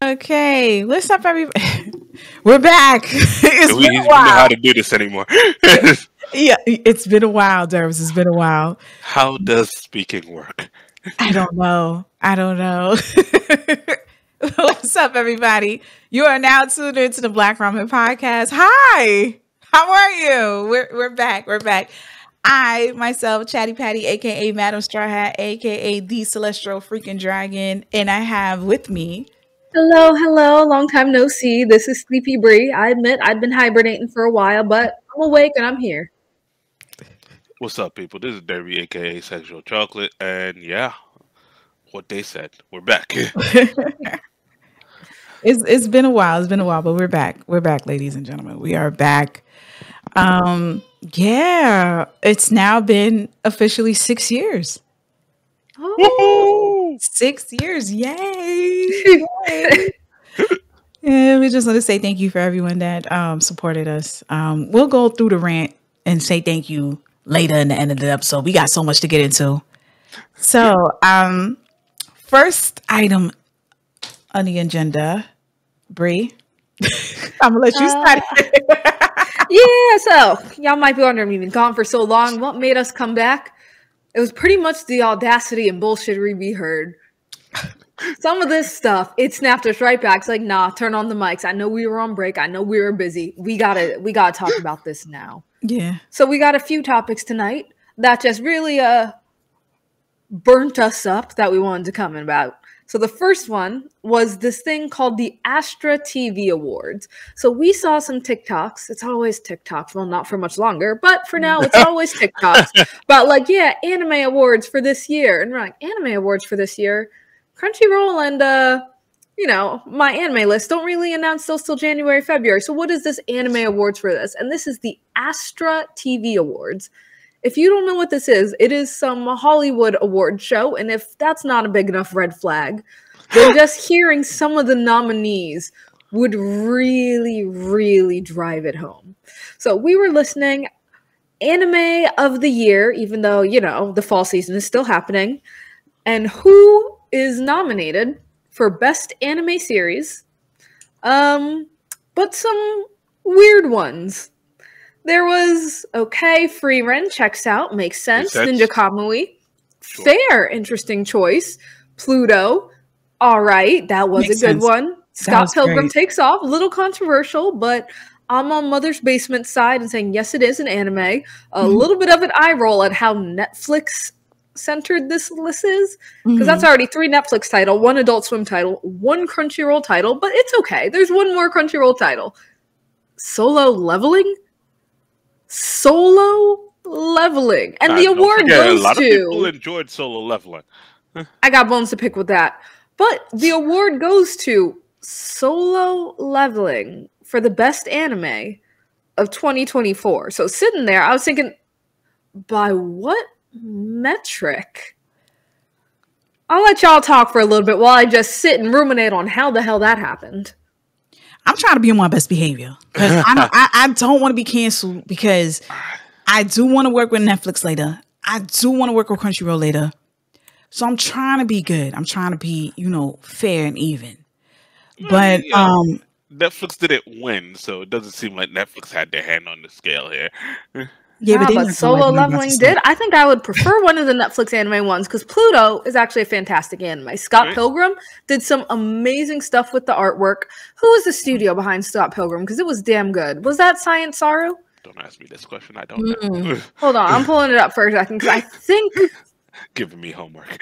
Okay, what's up, everybody? We're back. It's We been a don't know how while. to do this anymore. Yeah, it's been a while, Dervis. It's been a while. How does speaking work? I don't know. I don't know. What's up, everybody? You are now tuned into the Black Ramen Podcast. Hi, how are you? We're back. We're back. I myself, Chatty Patty, aka Madam Straw Hat, aka the Celestial Freaking Dragon, and I have with me. Hello, hello. Long time no see. This is Sleepy Bree. I admit I've been hibernating for a while, but I'm awake and I'm here. What's up, people? This is Derby, aka Sexual Chocolate, and yeah, what they said. We're back. It's been a while. It's been a while, but we're back. We're back, ladies and gentlemen. We are back. Yeah, it's now been officially 6 years. Oh, 6 years, yay! Yay. Yeah, we just want to say thank you for everyone that supported us. We'll go through the rant and say thank you later in the end of the episode. We got so much to get into. So, first item on the agenda, Bree. I'm gonna let you start. yeah. So y'all might be wondering, we've been gone for so long. What made us come back? It was pretty much the audacity and bullshittery we heard. Some of this stuff, it snapped us right back. It's like, nah, turn on the mics. I know we were on break. I know we were busy. We gotta talk about this now. Yeah. So we got a few topics tonight that just really burnt us up that we wanted to comment about. So the first one was this thing called the Astra TV Awards. So we saw some TikToks. It's always TikToks. Well, not for much longer, but for now, it's always TikToks. But like, yeah, anime awards for this year. And we're like, anime awards for this year? Crunchyroll and, my anime list don't really announce those till January, February. So what is this anime awards for this? And this is the Astra TV Awards. If you don't know what this is, it is some Hollywood award show. And if that's not a big enough red flag, then just hearing some of the nominees would really, really drive it home. So we were listening anime of the year, even though, the fall season is still happening. And who is nominated for best anime series? But some weird ones. There was, Frieren checks out, makes sense. Ninja Kamui, sure. Fair, interesting choice. Pluto, all right, that was makes a good sense. One. Scott Pilgrim great. Takes off, a little controversial, but I'm on Mother's Basement side and saying, yes, it is an anime. A little bit of an eye roll at how Netflix centered this list is, because that's already 3 Netflix title, 1 Adult Swim title, 1 Crunchyroll title, but it's okay. There's 1 more Crunchyroll title. Solo Leveling? Solo Leveling. And the award goes to... A lot of people enjoyed Solo Leveling. I got bones to pick with that. But the award goes to Solo Leveling for the best anime of 2024. So sitting there, I was thinking, by what metric? I'll let y'all talk for a little bit while I just sit and ruminate on how the hell that happened. I'm trying to be on my best behavior because I don't want to be canceled because I do want to work with Netflix later. I do want to work with Crunchyroll later. So I'm trying to be good. I'm trying to be, fair and even. But Netflix didn't win, so it doesn't seem like Netflix had their hand on the scale here. Yeah, but Solo Leveling did. I think I would prefer one of the Netflix anime ones because Pluto is actually a fantastic anime. Scott Pilgrim did some amazing stuff with the artwork. Who was the studio behind Scott Pilgrim? Because it was damn good. Was that Science Saru? Don't ask me this question. I don't know. Hold on. I'm pulling it up for a second because I think... Giving me homework.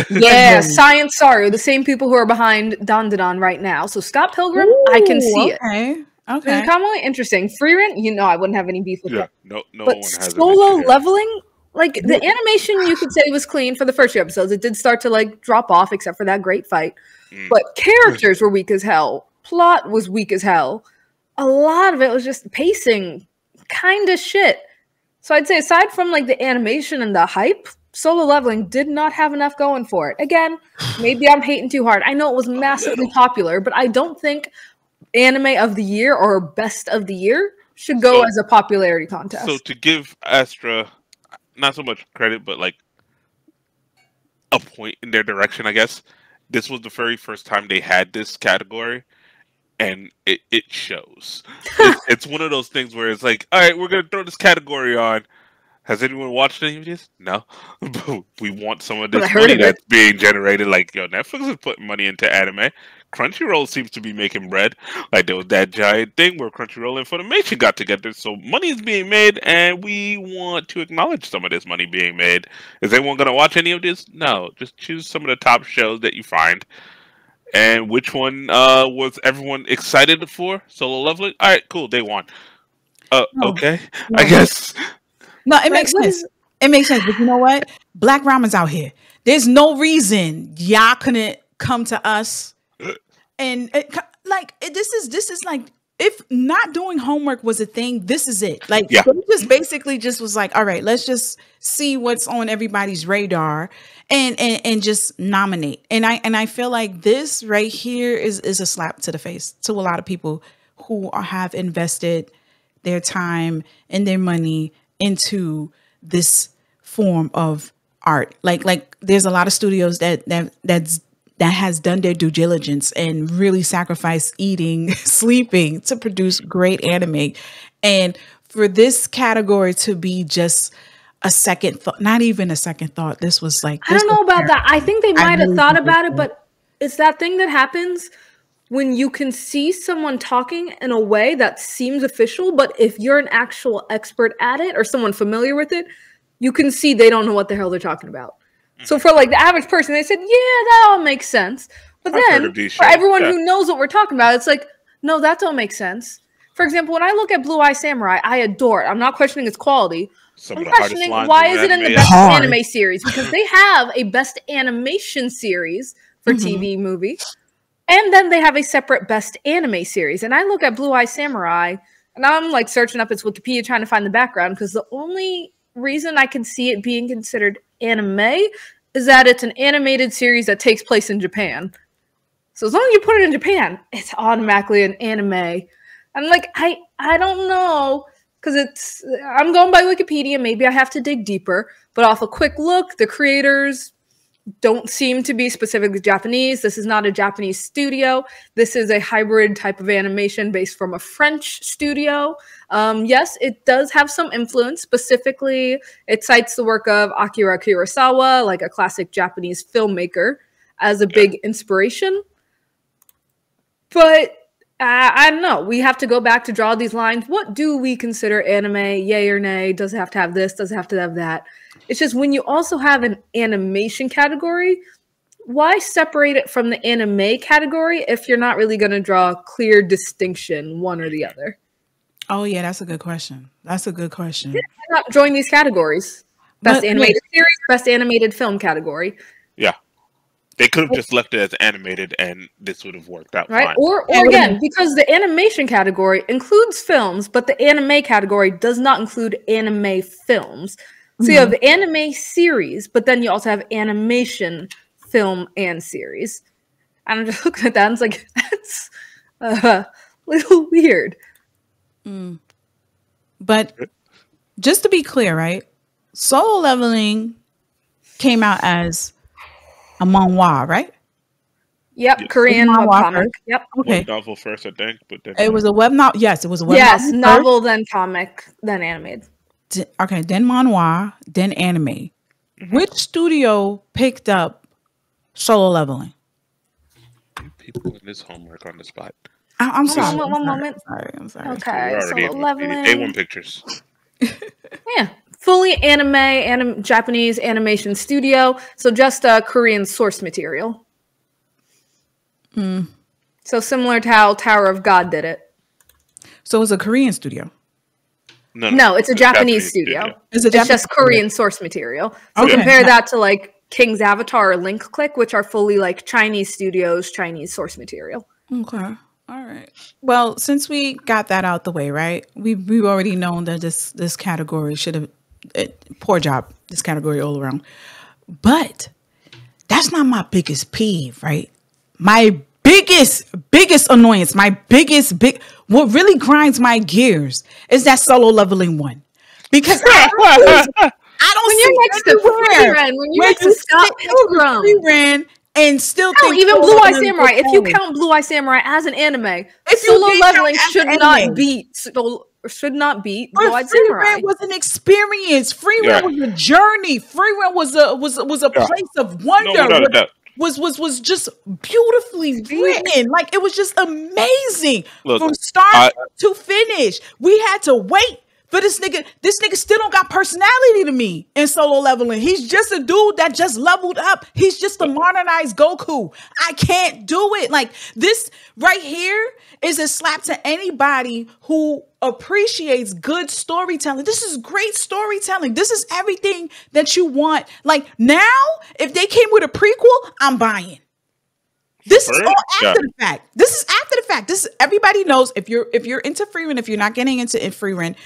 Yeah, Science Saru, the same people who are behind Dandadan right now. So Scott Pilgrim, I can see it. Okay. Kamui, interesting. Frieren, I wouldn't have any beef with that. No but one has Solo Leveling, like the animation you could say was clean for the first few episodes. It did start to drop off except for that great fight. But characters were weak as hell. Plot was weak as hell. A lot of it was just pacing kind of shit. So I'd say aside from the animation and the hype, Solo Leveling did not have enough going for it. Again, maybe I'm hating too hard. I know it was massively popular, but I don't think anime of the year or best of the year should go as a popularity contest. So to give Astra not so much credit, but a point in their direction, I guess, this was the very first time they had this category, and it shows. It's one of those things where it's like, all right, we're gonna throw this category on. Has anyone watched any of this? No. But we want some of But I this heard money of it. that's being generated. Like, yo, Netflix is putting money into anime. Crunchyroll seems to be making bread. Like, there was that giant thing where Crunchyroll and Funimation got together. So money is being made, and we want to acknowledge some of this money being made. Is anyone going to watch any of this? No. Just choose some of the top shows that you find. And which one was everyone excited for? Solo Leveling? All right, cool. They won. No. Okay. No. I guess... No, it makes sense. It makes sense. But you know what? Black Rama's out here. There's no reason y'all couldn't come to us. And this is like, if not doing homework was a thing, this is it. Like, Yeah. they just basically just was like, all right, let's just see what's on everybody's radar and just nominate. And I feel like this right here is a slap to the face to a lot of people who have invested their time and their money into this form of art. Like there's a lot of studios that has done their due diligence and really sacrificed eating, sleeping to produce great anime. And for this category to be just a second thought, not even a second thought. This was like, I don't know about that. I think they might have really thought think about it's it, but it's that thing that happens when you can see someone talking in a way that seems official, but if you're an actual expert at it or someone familiar with it, you can see they don't know what the hell they're talking about. So for like the average person, they said, yeah, that all makes sense. But I've heard then of these for shows, everyone yeah. who knows what we're talking about, it's like, no, that don't make sense. For example, when I look at Blue Eye Samurai, I adore it. I'm not questioning its quality. Some I'm of the hardest questioning lines why in is it in the anime. best Hard. anime series? Because they have a best animation series for TV movie. And then they have a separate best anime series. And I look at Blue Eye Samurai, and I'm like searching up its Wikipedia trying to find the background, because the only reason I can see it being considered anime is that it's an animated series that takes place in Japan. So as long as you put it in Japan, it's automatically an anime. I'm like, I don't know, because I'm going by Wikipedia. Maybe I have to dig deeper. But off a quick look, the creators don't seem to be specifically Japanese. This is not a Japanese studio. This is a hybrid type of animation based from a French studio. Yes, it does have some influence. Specifically, it cites the work of Akira Kurosawa, like a classic Japanese filmmaker, as a big inspiration. But I don't know. We have to go back to draw these lines. What do we consider anime? Yay or nay? Does it have to have this? Does it have to have that? It's just when you also have an animation category, why separate it from the anime category if you're not really going to draw a clear distinction, one or the other? Oh yeah, that's a good question. That's a good question. Why not join these categories? Best But- animated series, best animated film category, Yeah. They could have just left it as animated, and this would have worked out right? fine. Or again, because the animation category includes films, but the anime category does not include anime films. So you have anime series, but then you also have animation, film, and series. And I'm just looking at that and it's like, that's a little weird. But just to be clear, right? Solo Leveling came out as a manhwa, right? Yep, Korean Manhwa webcomic. first. Yep. Okay. Web novel first, I think, but then It was a web novel. Yes, it was a web Yes, novel. novel, then comic, then animated. Okay, then manhwa, then anime. Which studio picked up Solo Leveling? people in this homework on the spot. I'm sorry. One moment. I'm sorry. Okay, We're so already in leveling. A1 Pictures. Yeah, fully anime, Japanese animation studio. So just Korean source material. So similar to how Tower of God did it. So it's a Korean studio. No, it's a Japanese studio. It's a It's Japanese just Korean source material. So Okay. compare that to like King's Avatar or Link Click, which are fully like Chinese studios, Chinese source material. Okay. All right. Well, since we got that out the way, right? We've already known that this category should have poor job. This category all around, but that's not my biggest peeve, right? My biggest annoyance, what really grinds my gears is that Solo Leveling one, because I don't When see you're next to everywhere. Freeran, when you're When next to you Scott see Pilgrim. Freeran and still Hell, think even Solo Blue Eye Leveling Samurai. was If you corny. count Blue Eye Samurai as an anime, If you Solo did Leveling count as should an not anime. beat Blue Eye But Free Samurai. Rent was an experience. Free Yeah. Rent was a journey. Free Rent was a Yeah. place of No, wonder. without a doubt. Was just beautifully written. Like it was just amazing Look, from start I- to finish. We had to wait for this nigga. This nigga still don't got personality to me in Solo Leveling. He's just a dude that just leveled up. He's just a modernized Goku. I can't do it. Like this right here is a slap to anybody who appreciates good storytelling. This is great storytelling. This is everything that you want. Like now, if they came with a prequel, I'm buying. This is all after the fact. This is after the fact. This is, everybody knows if you're into free rent, if you're not getting into free rent,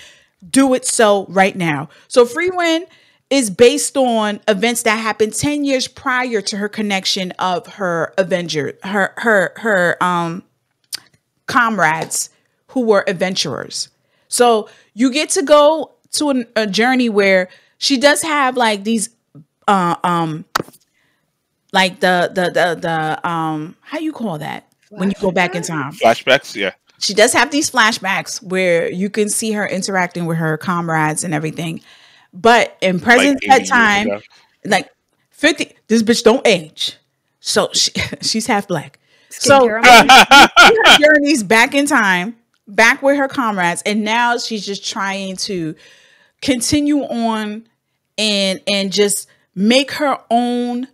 do it so right now. So free rent is based on events that happened 10 years prior to her connection of her Avenger, her comrades who were adventurers. So you get to go to a journey where she does have like these like the how you call that when you go back in time? Flashbacks, yeah. She does have these flashbacks where you can see her interacting with her comrades and everything. But in present Like 80 time, years ago. like 50, this bitch don't age. So she's half black. Skincare, So her journeys back in time, back with her comrades, and now she's just trying to continue on and just make her own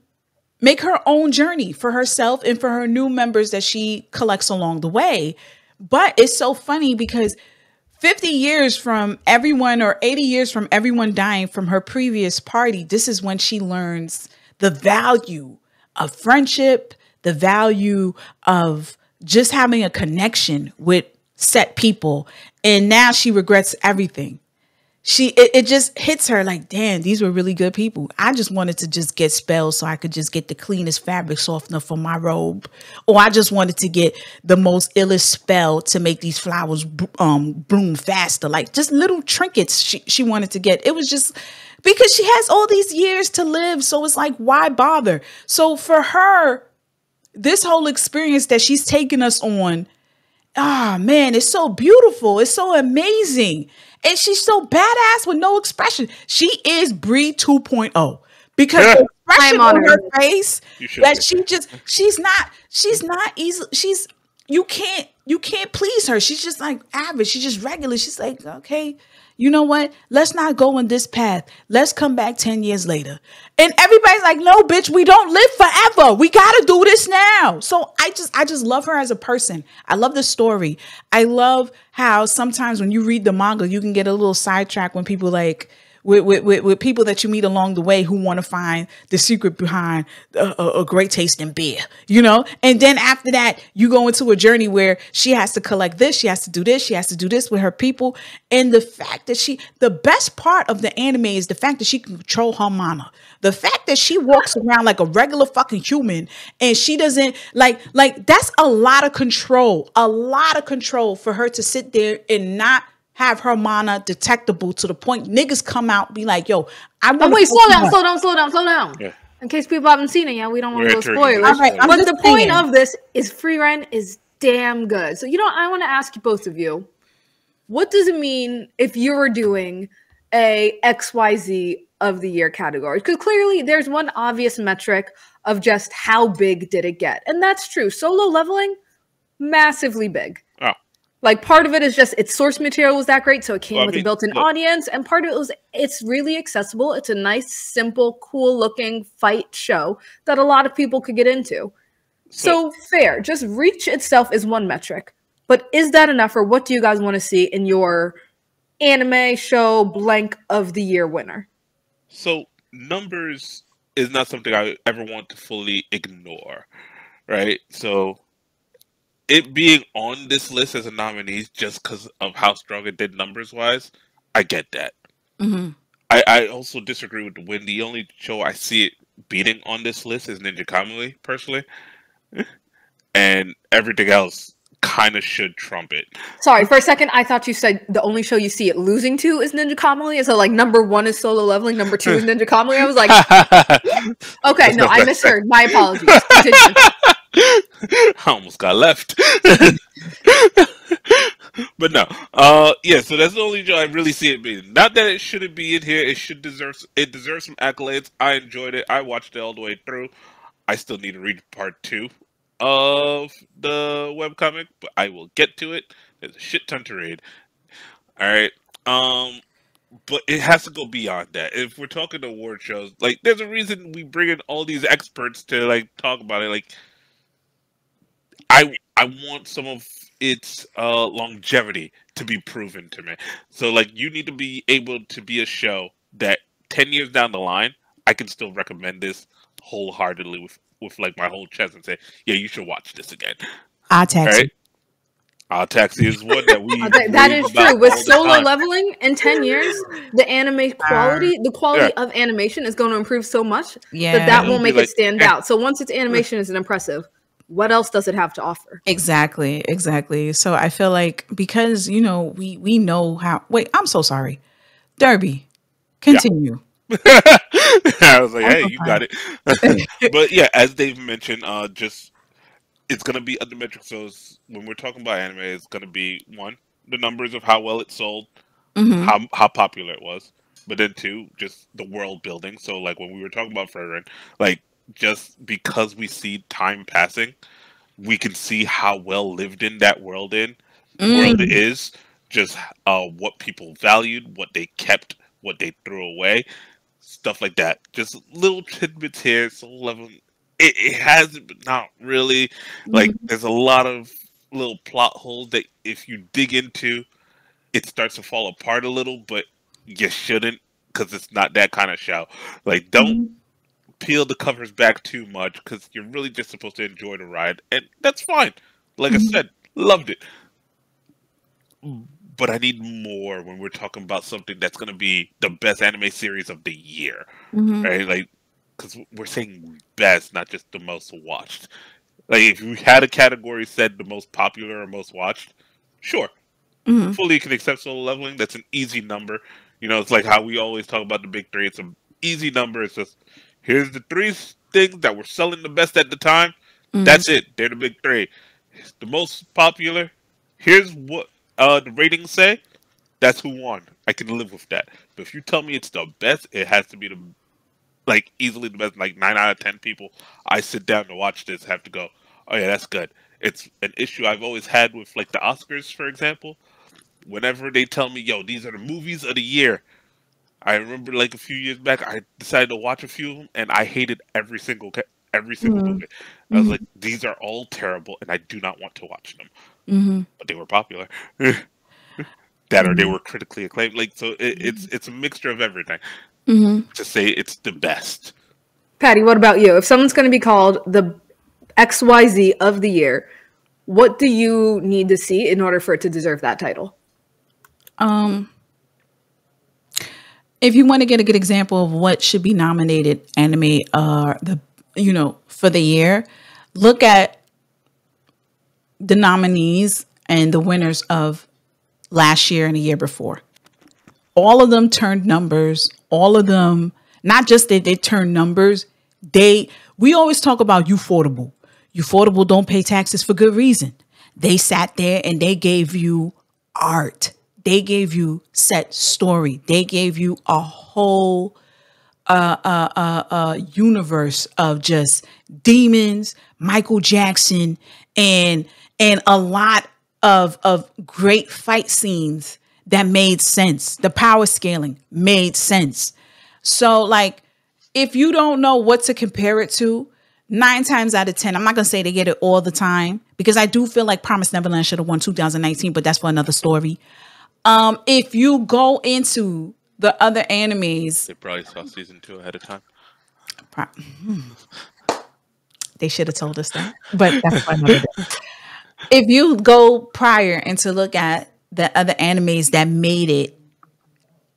journey for herself and for her new members that she collects along the way. But it's so funny because 50 years from everyone or 80 years from everyone dying from her previous party, this is when she learns the value of friendship, the value of just having a connection with set people. And now she regrets everything. It just hits her like, damn, these were really good people. I just wanted to just get spells so I could just get the cleanest fabric softener for my robe. Or I just wanted to get the most illest spell to make these flowers bloom faster. Like just little trinkets she wanted to get. It was just because she has all these years to live. So it's like, why bother? So for her, this whole experience that she's taken us on, man, it's so beautiful. It's so amazing. And she's so badass with no expression. She is Bree 2.0 because the expression on her face that she's not easy. You can't please her. She's just like average. She's just regular. She's like, okay, you know what? Let's not go on this path. Let's come back 10 years later. And everybody's like, no, bitch, we don't live forever. We got to do this now. So I just love her as a person. I love the story. I love how sometimes when you read the manga, you can get a little sidetracked when people like, with people that you meet along the way who want to find the secret behind a great taste in beer, you know? And then after that, you go into a journey where she has to collect this, she has to do this, she has to do this with her people. And the fact that the best part of the anime is the fact that she can control her mana. The fact that she walks around like a regular fucking human and she doesn't like that's a lot of control for her to sit there and not have her mana detectable to the point niggas come out be like, yo, I want to wait, slow down. Yeah. In case people haven't seen it yet, we don't want to go spoilers. All right, but the point of this is free rent is damn good. So, I want to ask you both of you, what does it mean if you were doing a XYZ of the year category? Because clearly there's one obvious metric of just how big did it get. And that's true. Solo Leveling, massively big. Oh. Like part of it is just its source material was that great, so it came with a built-in audience, and part of it was it's really accessible. It's a nice, simple, cool-looking fight show that a lot of people could get into. So fair. Just reach itself is one metric, but is that enough, or what do you guys want to see in your anime show blank of the year winner? So numbers is not something I ever want to fully ignore, right? So it being on this list as a nominee just because of how strong it did numbers-wise, I get that. Mm-hmm. I also disagree with the win. The only show I see it beating on this list is Ninja Kamui, personally. And everything else kind of should trump it. Sorry, for a second, I thought you said the only show you see it losing to is Ninja Kamui. So, like, number 1 is Solo Leveling, number 2 is Ninja Kamui. I was like, okay, no, I misheard. My apologies. Continue. I almost got left. But no, yeah. So that's the only show I really see it being. Not that it shouldn't be in here. It deserves some accolades. I enjoyed it. I watched it all the way through. I still need to read part 2 of the webcomic, but I will get to it. There's a shit ton to read. All right. But it has to go beyond that. If we're talking award shows, like, there's a reason we bring in all these experts to like talk about it. Like, I want some of its longevity to be proven to me. So like, you need to be able to be a show that 10 years down the line, I can still recommend this wholeheartedly with like my whole chest and say, yeah, you should watch this again. Our Taxi. Right? Our Taxi is one that we that is true. With Solo Leveling in 10 years, the anime quality, of animation is going to improve so much that won't make it stand out. So once its animation isn't impressive, what else does it have to offer? Exactly. So I feel like, because, you know, we know how. Wait, I'm so sorry. Derby, continue. I was like, hey, you got it. But yeah, as Dave mentioned, just it's gonna be other metrics. So when we're talking about anime, it's gonna be 1, the numbers of how well it sold, how popular it was, but then 2, just the world building. So like when we were talking about Fredrin, like, just because we see time passing, we can see how well lived in that world is. Just what people valued, what they kept, what they threw away, stuff like that. Just little tidbits here. So it hasn't, but not really. Like, there's a lot of little plot holes that if you dig into, it starts to fall apart a little, but you shouldn't, because it's not that kind of show. Like, don't peel the covers back too much, because you're really just supposed to enjoy the ride, and that's fine. Like I said, loved it. But I need more when we're talking about something that's going to be the best anime series of the year, right? Like, because we're saying best, not just the most watched. Like, if you had a category said the most popular or most watched, sure. Fully can accept Solo Leveling. That's an easy number. You know, it's like how we always talk about the big 3. It's an easy number. It's just, here's the 3 things that were selling the best at the time. That's it. They're the big 3. It's the most popular. Here's what the ratings say. That's who won. I can live with that. But if you tell me it's the best, it has to be easily the best. Like 9 out of 10 people I sit down to watch this have to go, oh yeah, that's good. It's an issue I've always had with like the Oscars, for example. Whenever they tell me, yo, these are the movies of the year, I remember like a few years back, I decided to watch a few of them, and I hated every single movie. I was like, these are all terrible, and I do not want to watch them. But they were popular. Or they were critically acclaimed. Like, so it's a mixture of everything to say it's the best. Patty, what about you? If someone's going to be called the XYZ of the year, what do you need to see in order for it to deserve that title? If you want to get a good example of what should be nominated anime, for the year, look at the nominees and the winners of last year and the year before. All of them turned numbers. All of them, not just that they turned numbers. We always talk about Ufotable. Ufotable don't pay taxes for good reason. They sat there and they gave you art. They gave you set story. They gave you a whole universe of just demons, Michael Jackson, and a lot of great fight scenes that made sense. The power scaling made sense. So, like, if you don't know what to compare it to, 9 times out of 10, I'm not going to say they get it all the time, because I do feel like Promised Neverland should have won 2019, but that's for another story. If you go into the other animes, they probably saw season 2 ahead of time. They should have told us that, but that's for another day. If you go prior and to look at the other animes that made it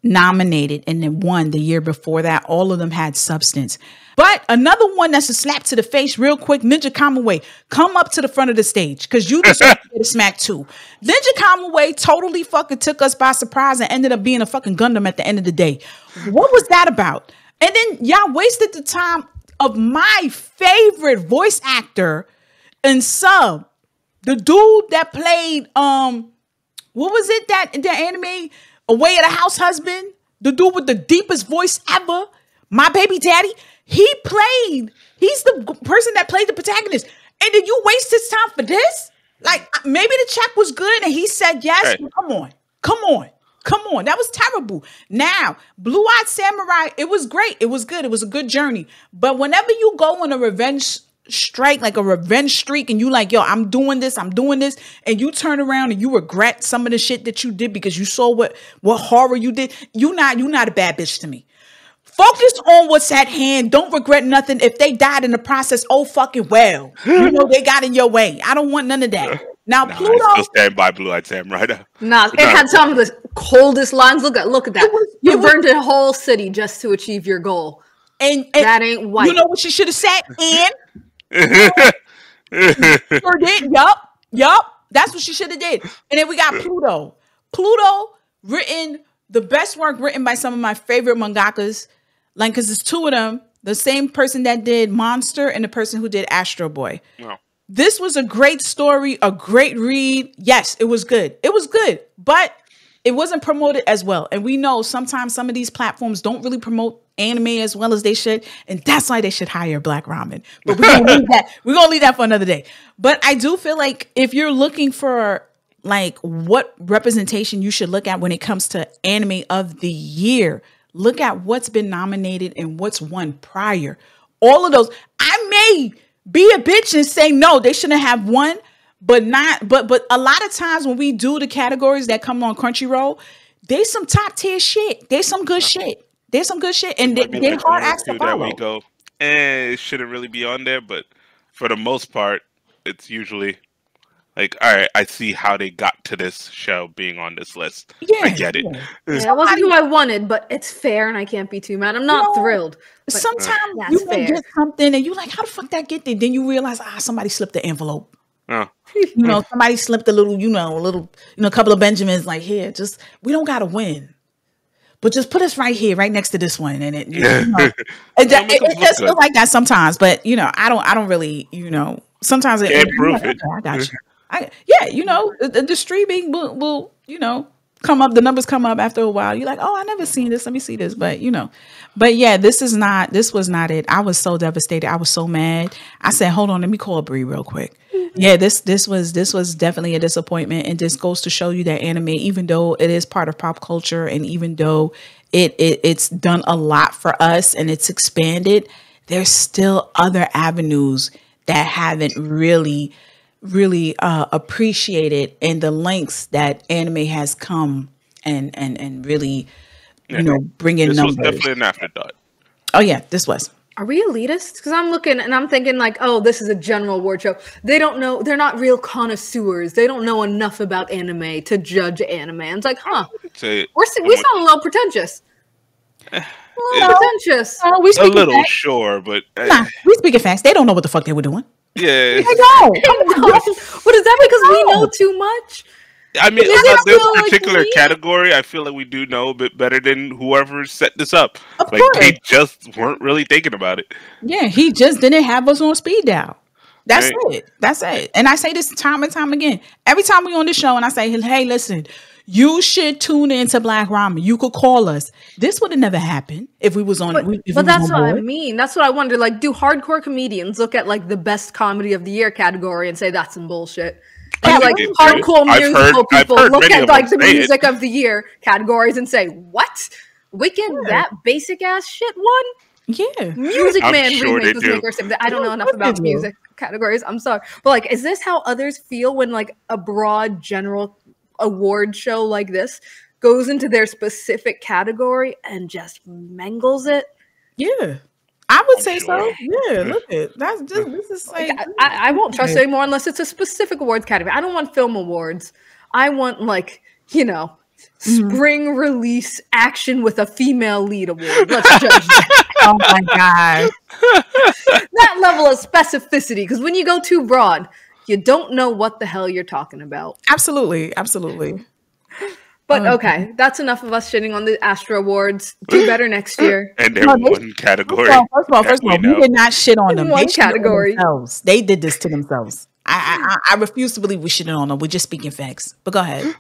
nominated and then won the year before that. All of them had substance. But another one that's a slap to the face real quick, Ninja Kamaway, come up to the front of the stage because you deserve to get a smack too. Ninja Kamaway totally fucking took us by surprise and ended up being a fucking Gundam at the end of the day. What was that about? And then y'all wasted the time of my favorite voice actor and sub, the dude that played what was it that anime Away at a House Husband, the dude with the deepest voice ever, my baby daddy. He's the person that played the protagonist, and then you waste his time for this? Like, maybe the check was good and he said yes. Hey. Come on, that was terrible. Now, Blue Eyed Samurai, it was great, it was good, it was a good journey. But whenever you go on a revenge strike, like a revenge streak, and you like, yo, I'm doing this, and you turn around and you regret some of the shit that you did because you saw what horror you did, you not a bad bitch to me. Focus on what's at hand. Don't regret nothing. If they died in the process, oh fucking well. You know they got in your way. I don't want none of that. Now Pluto, I still stand by Blue Eyed Sam right now. Nah, it had some of the coldest lines. Look at that. You burned a whole city just to achieve your goal. And that ain't white. You know what she should have said? Sure did. Yup. That's what she should have did. And then we got Pluto. Pluto written the best work written by some of my favorite mangakas. Like, because it's two of them, the same person that did Monster and the person who did Astro Boy. Oh. This was a great story, a great read. Yes, it was good. But it wasn't promoted as well. And we know sometimes some of these platforms don't really promote anime as well as they should. And that's why they should hire Black Ramen. But we're going to leave that. We're going to leave that for another day. But I do feel like if you're looking for like what representation you should look at when it comes to anime of the year, look at what's been nominated and what's won prior. All of those. I may be a bitch and say, no, they shouldn't have won, but a lot of times when we do the categories that come on Crunchyroll, there's some top tier shit. There's some good shit. And they're hard acts to follow. We go, it shouldn't really be on there, but for the most part, it's usually like, all right, I see how they got to this show being on this list. Yeah, I get it. Yeah, it wasn't who I wanted, but it's fair, and I can't be too mad. I'm not thrilled. Sometimes you may get something, and you're like, how the fuck that get there? Then you realize, somebody slipped the envelope. Oh. Somebody slipped a little, a couple of Benjamins. Like, here, we don't gotta win, but just put us right here, right next to this one, and it just feels like that sometimes. But I don't really, sometimes can't prove it. I got you. The streaming will come up. The numbers come up after a while. You're like, oh, I never seen this. Let me see this. But this was not it. I was so devastated. I was so mad. I said, hold on, let me call Bree real quick. Yeah, this was definitely a disappointment, and this goes to show you that anime, even though it is part of pop culture, and even though it's done a lot for us and it's expanded, there's still other avenues that haven't really appreciated, and the lengths that anime has come and really bring in numbers. This was definitely an afterthought. Oh yeah, this was. Are we elitist? Because I'm looking and I'm thinking like, oh, this is a general award show. They don't know. They're not real connoisseurs. They don't know enough about anime to judge anime. And it's like, we sound a little pretentious. Pretentious. We speak a little, facts. Sure, but we speak of facts. They don't know what the fuck they were doing. Yeah, they don't. What is that? Because we know too much. I mean, about this particular category, I feel like we do know a bit better than whoever set this up. Of course. They just weren't really thinking about it. Yeah, he just didn't have us on speed dial. That's it. And I say this time and time again. Every time we on this show and I say, hey, listen, you should tune into Black Ramen. You could call us. This would have never happened if we was on. But that's what I mean. That's what I wonder. Like, do hardcore comedians look at like the best comedy of the year category and say that's some bullshit? And like hardcore musical people look at like the music of the year categories and say, "What? Wicked? That basic ass shit won?" Yeah, Music Man remake was maker. I don't know enough about music categories. I'm sorry, but like, is this how others feel when like a broad general award show like this goes into their specific category and just mangles it? Yeah. I would say so. Yeah, look at this is like I won't trust it anymore unless it's a specific awards category. I don't want film awards. I want like, spring release action with a female lead award. Let's judge that. Oh my god. That level of specificity, because when you go too broad, you don't know what the hell you're talking about. Absolutely. Absolutely. But okay, that's enough of us shitting on the Astra Awards. Do better next year. And they're one category. First of all, we did not shit on them. One They category. Themselves. They did this to themselves. I refuse to believe we shitting on them. We're just speaking facts. But go ahead.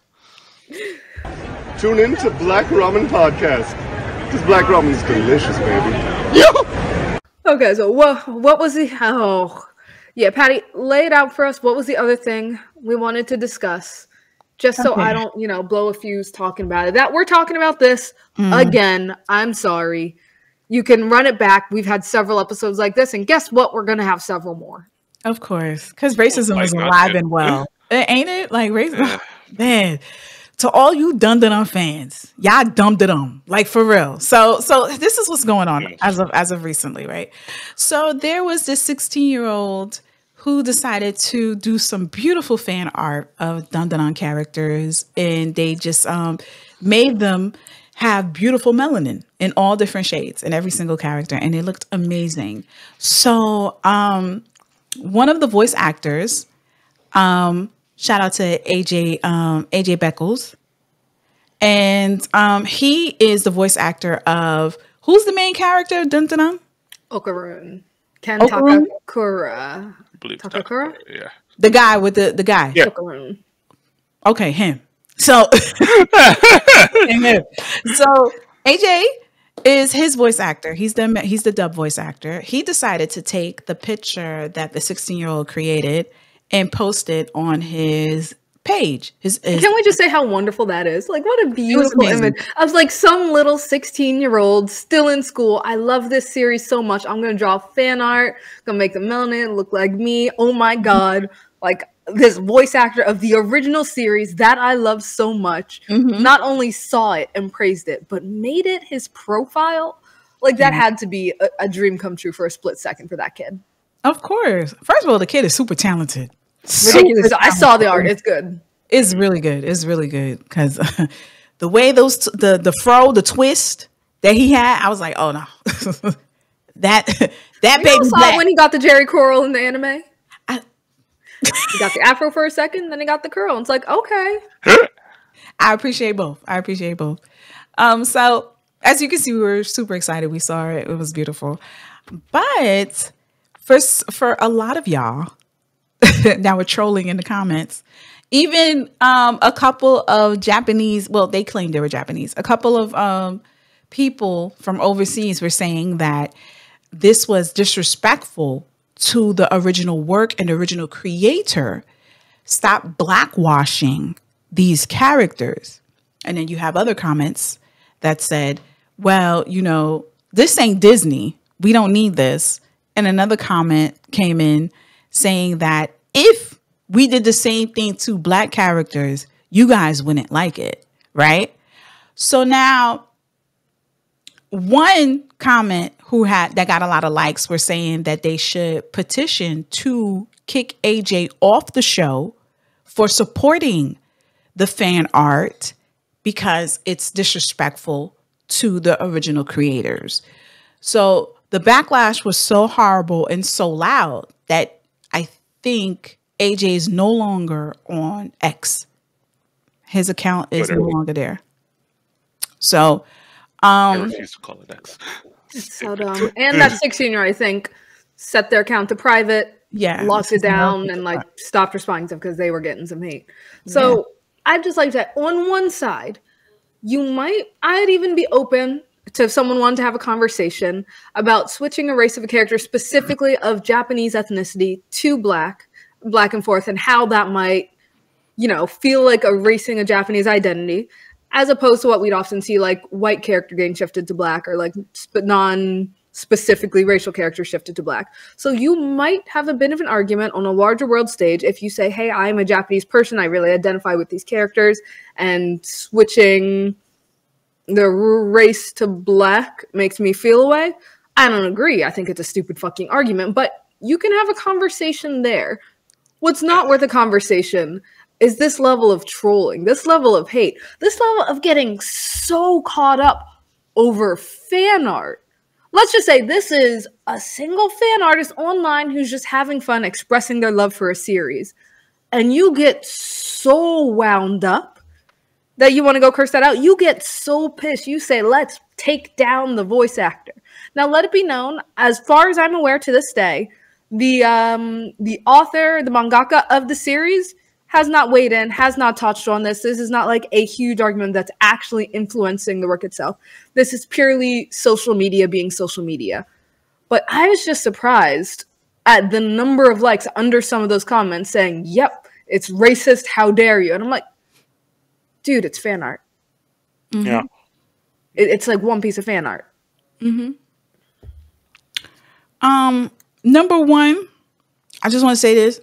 Tune in to Black Ramen Podcast. Because Black Ramen's delicious, baby. Yeah! Okay, so what was the... Oh, yeah, Patty, lay it out for us. What was the other thing we wanted to discuss? Just so I don't, blow a fuse talking about it. That we're talking about this again. I'm sorry. You can run it back. We've had several episodes like this. And guess what? We're going to have several more. Of course. Because racism is alive and well. Ain't it? Like, racism... Man... To all you Dun-Dun-Dun fans, y'all dumped it on, like for real. So this is what's going on as of recently, right? So there was this 16-year-old who decided to do some beautiful fan art of Dun-Dun-Dun characters, and they just made them have beautiful melanin in all different shades in every single character, and it looked amazing. So one of the voice actors, shout out to AJ Beckles. And he is the voice actor of, who's the main character of Dun-Dun-Dun? Okarun. Ken Takakura. Takakura? Yeah. The guy with the guy. Yeah. Okarun. Okay, him. So, So AJ is his voice actor. He's the dub voice actor. He decided to take the picture that the 16-year-old created and post it on his page. Can we just say how wonderful that is? Like, what a beautiful image. I was like, some little 16-year-old still in school. I love this series so much. I'm going to draw fan art. Going to make the melanin look like me. Oh my God. Like, this voice actor of the original series that I love so much, not only saw it and praised it, but made it his profile. Like, that had to be a dream come true for a split second for that kid. Of course. First of all, the kid is super talented. Ridiculous. I saw the art. It's good. It's really good. It's really good because the way the fro, the twist that he had, I was like, oh no, that baby saw when he got the Jerry curl in the anime. He got the afro for a second, then he got the curl. And it's like, okay. I appreciate both. So as you can see, we were super excited. We saw it. It was beautiful. But for a lot of y'all that were trolling in the comments, even a couple of Japanese, well, they claimed they were Japanese. A couple of people from overseas were saying that this was disrespectful to the original work and the original creator. Stop blackwashing these characters. And then you have other comments that said, well, this ain't Disney. We don't need this. And another comment came in saying that if we did the same thing to Black characters, you guys wouldn't like it, right? So now, one comment that got a lot of likes were saying that they should petition to kick AJ off the show for supporting the fan art because it's disrespectful to the original creators. So the backlash was so horrible and so loud that I think AJ is no longer on X. His account is no longer there. So, I refuse to call it X. It's so dumb. And that 16-year-old, I think, set their account to private, locked it down, and stopped responding to them because they were getting some hate. So I'd just like to say, on one side, I'd even be open to if someone wanted to have a conversation about switching a race of a character, specifically of Japanese ethnicity, to Black and forth, and how that might, feel like erasing a Japanese identity, as opposed to what we'd often see, like white character getting shifted to Black, or like non-specifically racial characters shifted to Black. So you might have a bit of an argument on a larger world stage if you say, hey, I'm a Japanese person, I really identify with these characters, and switching the race to Black makes me feel away. I don't agree. I think it's a stupid fucking argument, but you can have a conversation there. What's not worth a conversation is this level of trolling, this level of hate, this level of getting so caught up over fan art. Let's just say this is a single fan artist online who's just having fun expressing their love for a series. And you get so wound up that you want to go curse that out. You get so pissed. You say, let's take down the voice actor. Now, let it be known, as far as I'm aware to this day, the author, the mangaka of the series has not weighed in, has not touched on this. This is not like a huge argument that's actually influencing the work itself. This is purely social media being social media. But I was just surprised at the number of likes under some of those comments saying, yep, it's racist, how dare you? And I'm like, dude, it's fan art. Mm-hmm. Yeah. It's like one piece of fan art. Mm-hmm. Number one, I just want to say this.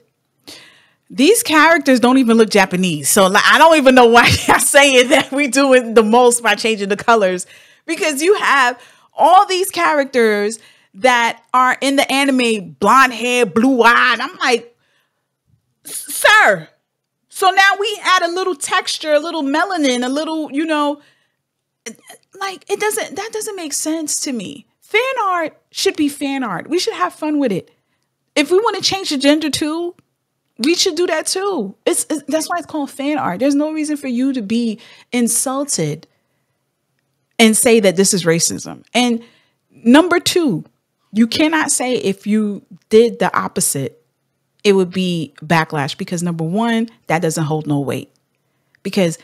These characters don't even look Japanese. So like, I don't even know why I'm saying that we do it the most by changing the colors. Because you have all these characters that are in the anime, blonde hair, blue eyed. I'm like, sir. So now we add a little texture, a little melanin, a little, you know, like that doesn't make sense to me. Fan art should be fan art. We should have fun with it. If we want to change the gender too, we should do that too. That's why it's called fan art. There's no reason for you to be insulted and say that this is racism. And number two, you cannot say if you did the opposite, it would be backlash, because number one, that doesn't hold no weight. Because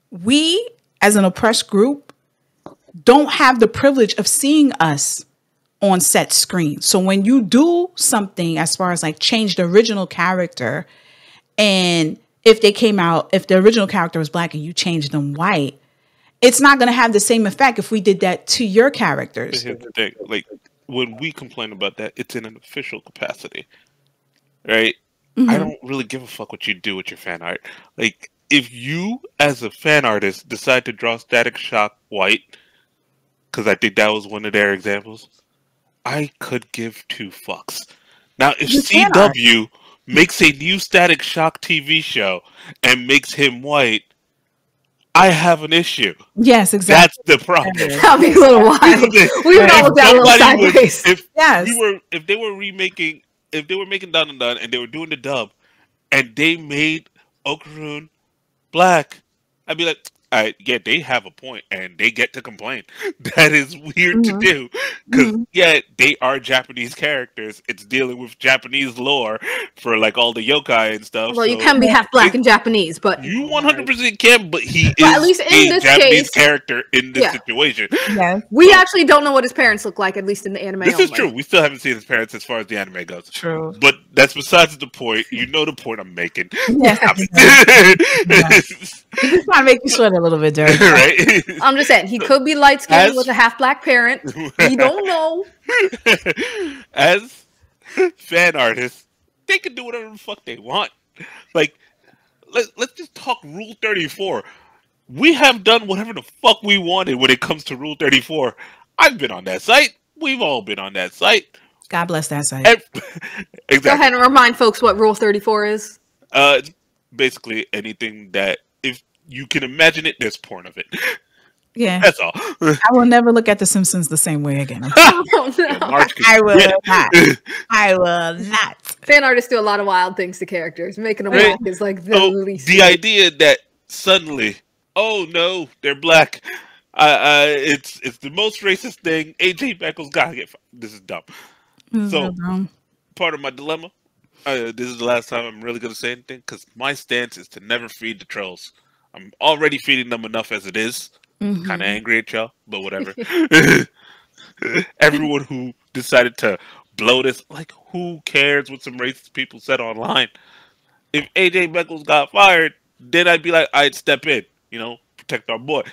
we, as an oppressed group, don't have the privilege of seeing us on set screen. So when you do something as far as like change the original character, and if the original character was black and you changed them white, it's not going to have the same effect if we did that to your characters. Here's the thing. Like, when we complain about that, it's in an official capacity, right? Mm-hmm. I don't really give a fuck what you do with your fan art. Like, if you, as a fan artist, decide to draw Static Shock white, because I think that was one of their examples, I could give two fucks. Now, if CW makes a new Static Shock TV show and makes him white, I have an issue. Yes, exactly. That's the problem. That'll be a little wild. We would all look down a little sideways. If they were making Dun and Dun and they were doing the dub and they made Okarun black, I'd be like, all right, yeah, they have a point and they get to complain. That is weird to do because, yeah, they are Japanese characters. It's dealing with Japanese lore for like all the yokai and stuff. Well, you can be half black and Japanese, but you 100% can. But he is at least in a this Japanese case, character in this situation. Yeah. We actually don't know what his parents look like, at least in the anime. This is true. We still haven't seen his parents as far as the anime goes. True. But that's besides the point. You know the point I'm making. Yes. You just want to make you sweat a little bit, Derek. Right? I'm just saying, he could be light skinned with a half black parent. We don't know. As fan artists, they can do whatever the fuck they want. Like, let's just talk Rule 34. We have done whatever the fuck we wanted when it comes to Rule 34. I've been on that site. We've all been on that site. God bless that site. Exactly. Go ahead and remind folks what Rule 34 is. Basically anything that, if you can imagine it, there's porn of it. Yeah. That's all. I will never look at The Simpsons the same way again. Oh, no. I will not. I will not. Fan artists do a lot of wild things to characters. Making them Right. black is like the least. The idea that suddenly, oh no, they're black. It's the most racist thing. AJ Beckles gotta get. This is dumb. So part of my dilemma. This is the last time I'm really gonna say anything because my stance is to never feed the trolls. I'm already feeding them enough as it is. Kind of angry at y'all, but whatever. Everyone who decided to blow this, like, who cares what some racist people said online? If AJ Beckles got fired, then I'd be like, I'd step in, protect our boy.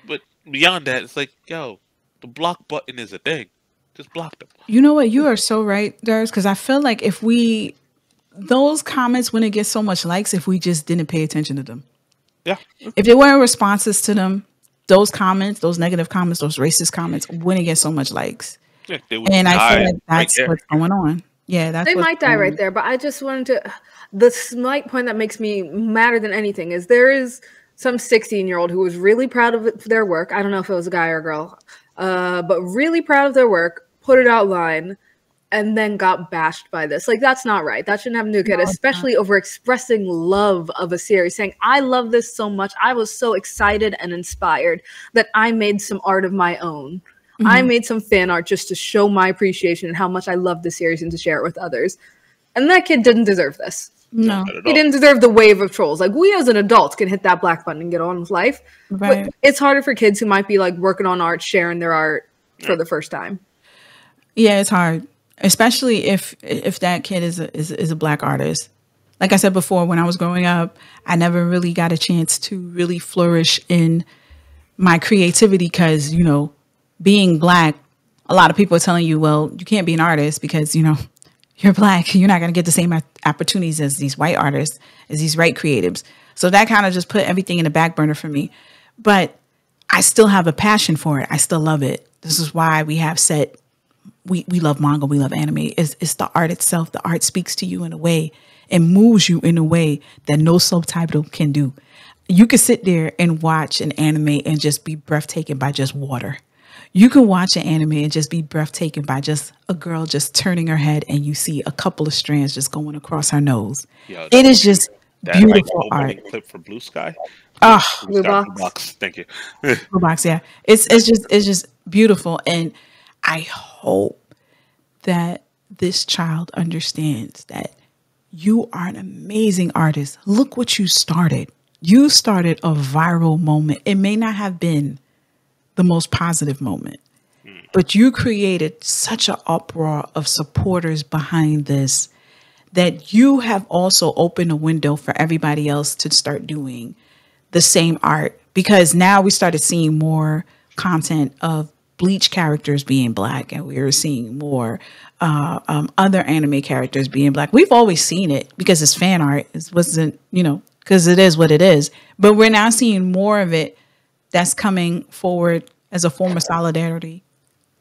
But beyond that, it's like, yo, the block button is a thing. Just block them. You know what? You are so right, Durs, because I feel like those comments wouldn't get so much likes if we just didn't pay attention to them. Yeah. If there weren't responses to them, those comments, those negative comments, those racist comments wouldn't get so much likes. Yeah, and I feel like that's what's going on. Yeah, that's They what's might die going right on. there, but I just wanted to. The slight point that makes me madder than anything is there is some 16-year-old who was really proud of their work. I don't know if it was a guy or a girl, but really proud of their work, put it outline, and then got bashed by this. Like, that's not right. That shouldn't happen to a kid, No, it's not. especially over expressing love of a series, saying, I love this so much. I was so excited and inspired that I made some art of my own. I Mhm. made some fan art just to show my appreciation and how much I love the series and to share it with others. And that kid didn't deserve this. No, No, not at He all. didn't deserve the wave of trolls. Like, we as an adult can hit that black button and get on with life. But right. it's harder for kids who might be like working on art, sharing their art for the first time. Yeah, it's hard, especially if that kid is a black artist. Like I said before, when I was growing up, I never really got a chance to really flourish in my creativity because, you know, being black, a lot of people are telling you, well, you can't be an artist because, you know, you're black. You're not going to get the same opportunities as these white artists, as these white creatives. So that kind of just put everything in the back burner for me. But I still have a passion for it. I still love it. This is why we have said we love manga, we love anime. It's the art itself. The art speaks to you in a way and moves you in a way that no subtitle can do. You could sit there and watch an anime and just be breathtaking by just water. You can watch an anime and just be breathtaking by just a girl just turning her head and you see a couple of strands just going across her nose. Yo, It is just that like beautiful art. opening clip for Blue Sky. Oh, Blue Sky, Box. Box. Thank you. box, yeah. It's just beautiful. And I hope that this child understands that you are an amazing artist. Look what you started. You started a viral moment. It may not have been the most positive moment, but you created such an uproar of supporters behind this that you have also opened a window for everybody else to start doing the same art, because now we started seeing more content of Bleach characters being black, and we were seeing more other anime characters being black. We've always seen it because it's fan art. It wasn't, you know, because it is what it is. But we're now seeing more of it that's coming forward as a form of solidarity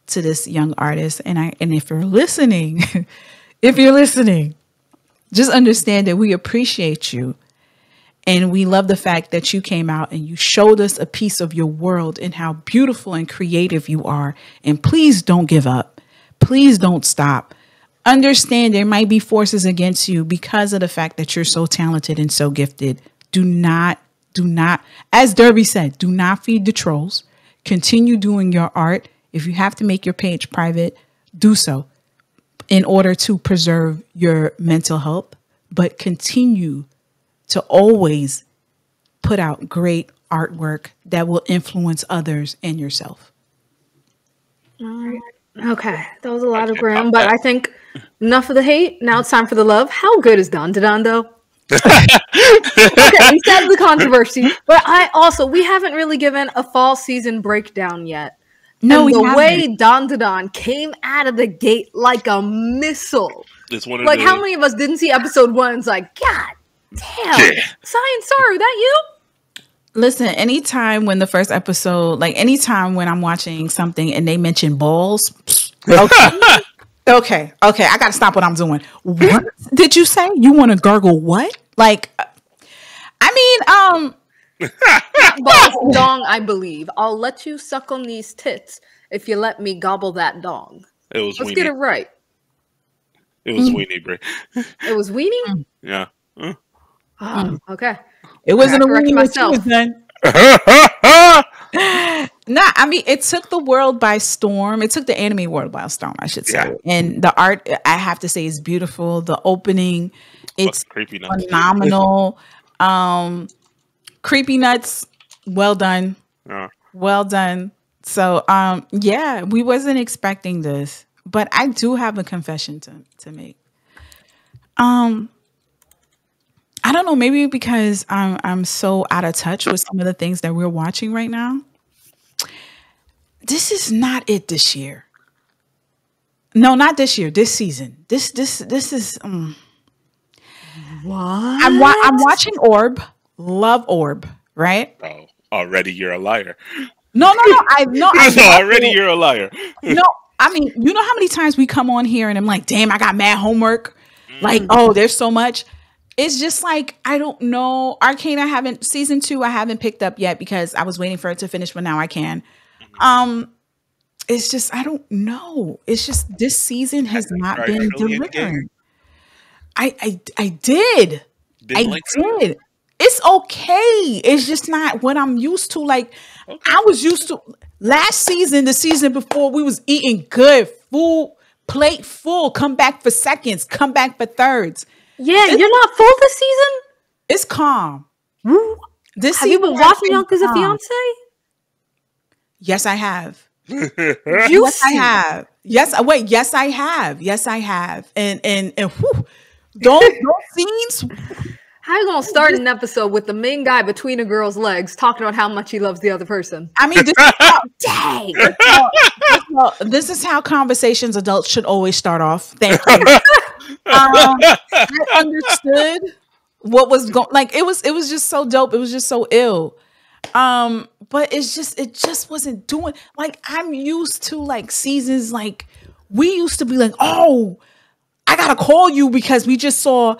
to this young artist. And if you're listening, if you're listening, just understand that we appreciate you. And we love the fact that you came out and you showed us a piece of your world and how beautiful and creative you are. And please don't give up. Please don't stop. Understand there might be forces against you because of the fact that you're so talented and so gifted. Do not, as Derby said, do not feed the trolls. Continue doing your art. If you have to make your page private, do so in order to preserve your mental health, but continue to always put out great artwork that will influence others and yourself. Okay, that was a lot of gram, but I think enough of the hate. Now it's time for the love. How good is Don though? Okay, we said the controversy, but we haven't really given a fall season breakdown yet. No, and the haven't. way Don came out of the gate like a missile. It's one of Like, the, how many of us didn't see episode 1 and it's like, God damn, Yeah. Science Star, that you? Listen, anytime when the first episode, like anytime when I'm watching something and they mention balls, okay, I gotta stop what I'm doing. What did you say? You want to gargle what? Like, I mean, Balls, dong, I believe. I'll let you suck on these tits if you let me gobble that dong. it was Let's get it Weenie. right. It was Weenie, Bray. It was Weenie? Yeah. Oh, okay. it wasn't a corrected weenie what you myself. was done. Nah, I mean, it took the world by storm. It took the anime world by storm, I should say. Yeah. And the art, I have to say, is beautiful. The opening, it's Creepy nuts. phenomenal. Creepy nuts, well done. Yeah. Well done. So, yeah, we wasn't expecting this, but I do have a confession to make. I don't know, maybe because I'm so out of touch with some of the things that we're watching right now. This is not it this year. No, not this year. This season. This is. What? I'm watching Orb. Love Orb. Right? Oh, already you're a liar. No. I So already you're a liar. No, I mean, you know how many times we come on here and I'm like, damn, I got mad homework. Like, oh, there's so much. It's just like, I don't know. Arcane, season 2, I haven't picked up yet because I was waiting for it to finish, but now I can. It's just, I don't know. It's just, this season has not been delivering. I did. I did. It's okay. It's just not what I'm used to. Like, I was used to last season, the season before, we was eating good food, plate full, come back for seconds, come back for thirds. Yeah, you're not full this season? It's calm. Have you been watching Yakuza Fiance? Yes, I have. Yes, I have. Yes, wait. Yes, I have. Yes, I have. And whew, those scenes. How you gonna start an episode with the main guy between a girl's legs talking about how much he loves the other person? I mean, this is how conversations adults should always start off. Thank you. I understood what was going. Like it was just so dope. It was just so ill. But it just wasn't doing. Like I'm used to like seasons. Like we used to be like, oh, I gotta call you because we just saw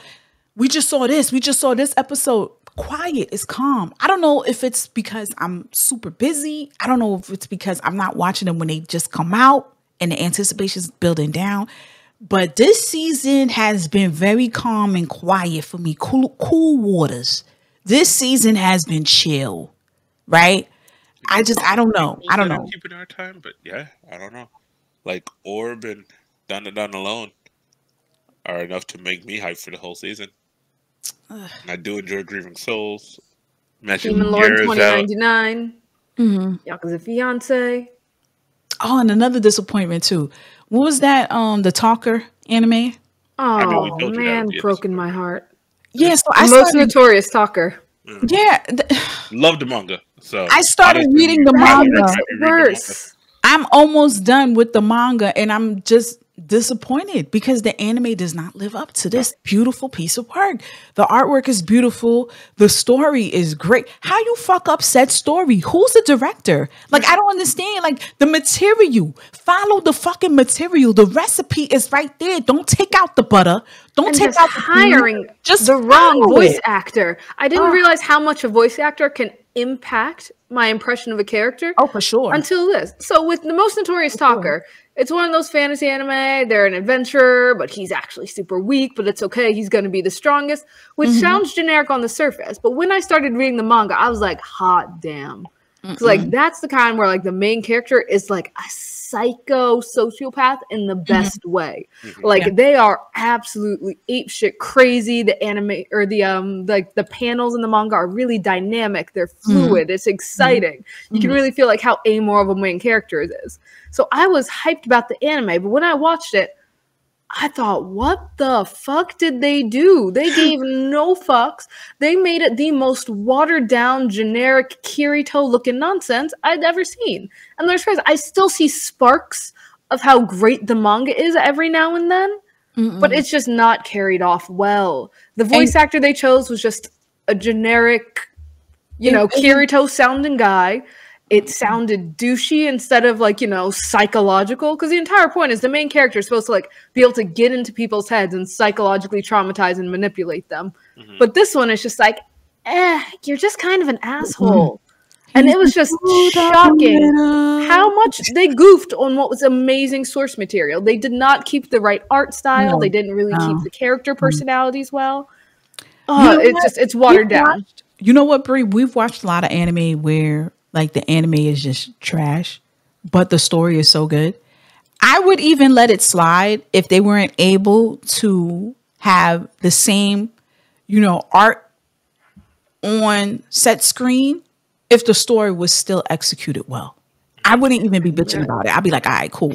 this. We just saw this episode. Quiet. It's calm. I don't know if it's because I'm super busy. I don't know if it's because I'm not watching them when they just come out and the anticipation's building down. But this season has been very calm and quiet for me. Cool waters. This season has been chill, right? I don't know. I don't know. Keeping our time, but yeah, I don't know. Like Orb and Down Alone are enough to make me hype for the whole season. And I do enjoy Grieving Souls. Demon Lord 2099. Yakuza Fiance. Oh, and another disappointment too. What was that? The Talker anime. Oh man, broken my heart. Yeah, so I most notorious Talker. Yeah, love the manga. So I started reading the manga. Worse. I'm almost done with the manga, and I'm just disappointed because the anime does not live up to this beautiful piece of work. The artwork is beautiful. The story is great. How you fuck up said story? Who's the director? Like, I don't understand. Like, the material. Follow the fucking material. The recipe is right there. Don't take out the butter. Don't take out the hiring just the wrong voice actor. I didn't realize how much a voice actor can impact my impression of a character. Oh, for sure. Until this. So with the most notorious Talker, it's one of those fantasy anime. They're an adventurer, but he's actually super weak, but it's okay. He's going to be the strongest, which sounds generic on the surface. But when I started reading the manga, I was like, hot damn. Like, that's the kind where, like, the main character is, like, a psycho sociopath in the best way. Like, they are absolutely apeshit crazy. The anime, or the, like, the panels in the manga are really dynamic. They're fluid. It's exciting. You can really feel, like, how amoral of a main character it is. So I was hyped about the anime, but when I watched it, I thought, what the fuck did they do? They gave no fucks. They made it the most watered down, generic Kirito-looking nonsense I'd ever seen. And there's crazy. I still see sparks of how great the manga is every now and then, but it's just not carried off well. The voice actor they chose was just a generic, you know, Kirito-sounding guy. It sounded douchey instead of, like, you know, psychological. Because the entire point is the main character is supposed to, like, be able to get into people's heads and psychologically traumatize and manipulate them. But this one is just like, you're just kind of an asshole. And it was just shocking how much they goofed on what was amazing source material. They did not keep the right art style. They didn't really keep the character personalities well. It's watered down. You know what, Brie? We've watched a lot of anime where, like, the anime is just trash, but the story is so good. I would even let it slide if they weren't able to have the same, you know, art on set screen if the story was still executed well. I wouldn't even be bitching about it. I'd be like, all right, cool.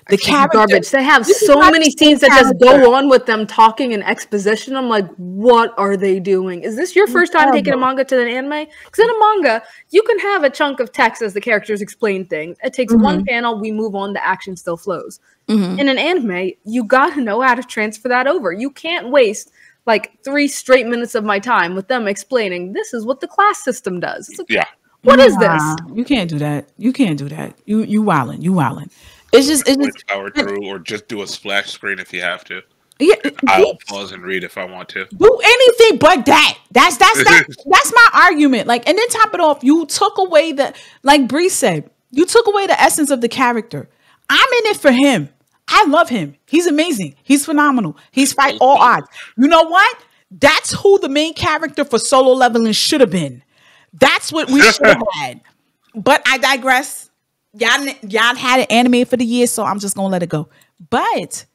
The character, garbage. They have so many scenes that just go on with them talking and exposition. I'm like, what are they doing? Is this your first time taking a manga to an anime? Because in a manga, you can have a chunk of text as the characters explain things. It takes one panel, we move on, the action still flows. In an anime, you gotta know how to transfer that over. You can't waste like 3 straight minutes of my time with them explaining this is what the class system does. It's like, what is this? You can't do that. You can't do that. You wildin'. It's just Power through, or just do a splash screen if you have to. yeah. I'll pause and read if I want to. Do anything but that. That's my argument. Like, and then top it off, you took away the, like Bree said, you took away the essence of the character. I'm in it for him. I love him. He's amazing. He's phenomenal. He's fight all odds. You know what? That's who the main character for Solo Leveling should have been. That's what we should have had. But I digress. Y'all had it animated for the year, so I'm just gonna let it go. But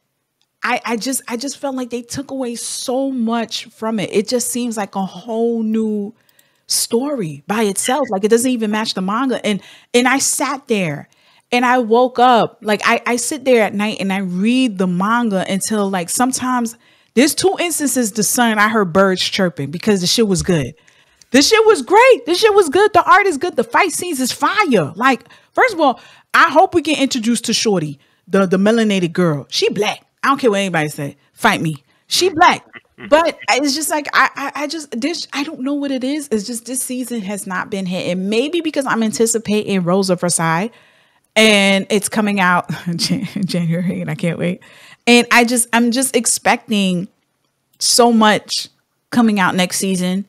I just felt like they took away so much from it. It just seems like a whole new story by itself. Like it doesn't even match the manga. And I sat there and I woke up. Like I sit there at night and I read the manga until like sometimes there's 2 instances the sun I heard birds chirping because the shit was good. This shit was great. This shit was good. The art is good. The fight scenes is fire. Like, first of all, I hope we get introduced to Shorty, the melanated girl. She black. I don't care what anybody say. Fight me. She black. But it's just like I don't know what it is. It's just this season has not been hit. And maybe because I'm anticipating Rose of Versailles and it's coming out January and I can't wait. And I'm just expecting so much coming out next season.